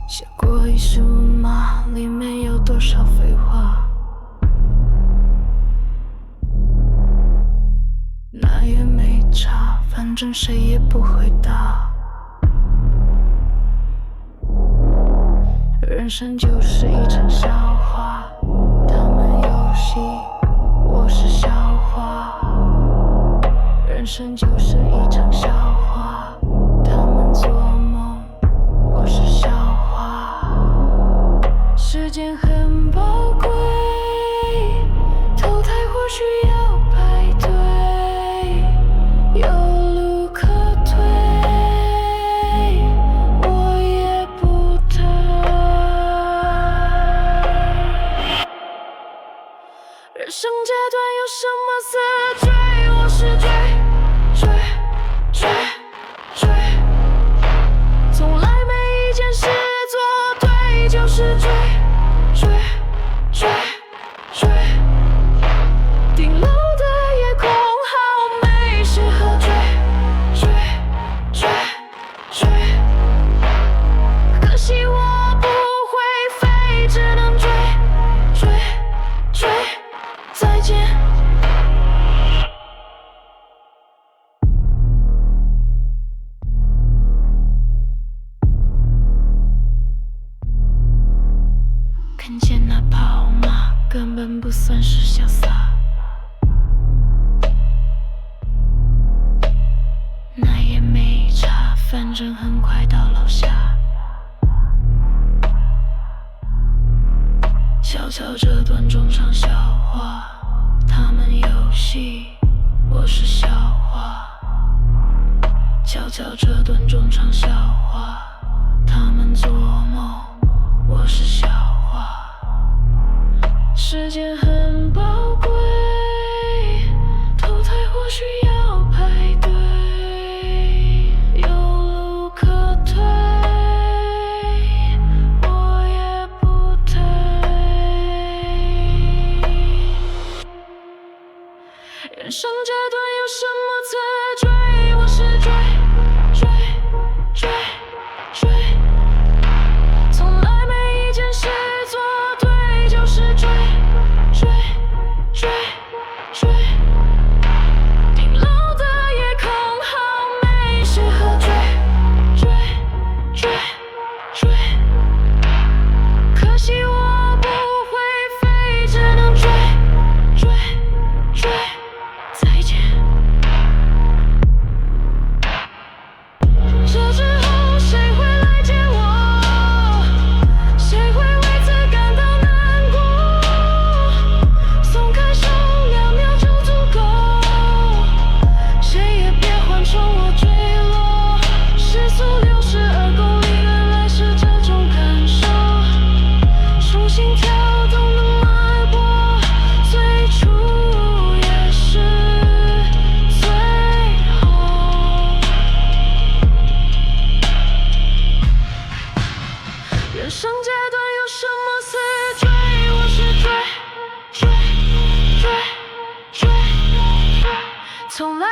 写过一书吗？里面有多少废话？那也没差，反正谁也不会答。人生就是一场笑话，他们游戏，我是笑话。人生就是一场笑话，他们做梦，我是笑话。时间很宝贵，投胎或许要排队，有路可退，我也不退。人生阶段有什么死追？我是追。从来没一件事做对，就是追。顶楼的夜空好美，适合追。可惜我不会飞，只能追。再见。看见那跑马根本不算是潇洒，那也没差，反正很快到楼下。悄悄这段中场笑话，他们游戏，我是笑话。悄悄这段中场笑话，他们做梦，我是笑话。时间很宝贵，投胎或许要排队，有路可退，我也不退。人生阶段有什么才追？我是追。从来没一件事做对，就是追。顶楼的夜空好美，适合追。可惜我不会飞，只能追。再见。这之后谁会来接我？谁会为此感到难过？松开手，2秒就足够，谁也别缓冲我坠落。时速62公里，原来是这种感受，重新跳动的脉搏，最初也是最后。人生阶段有什么死追？我是追。从来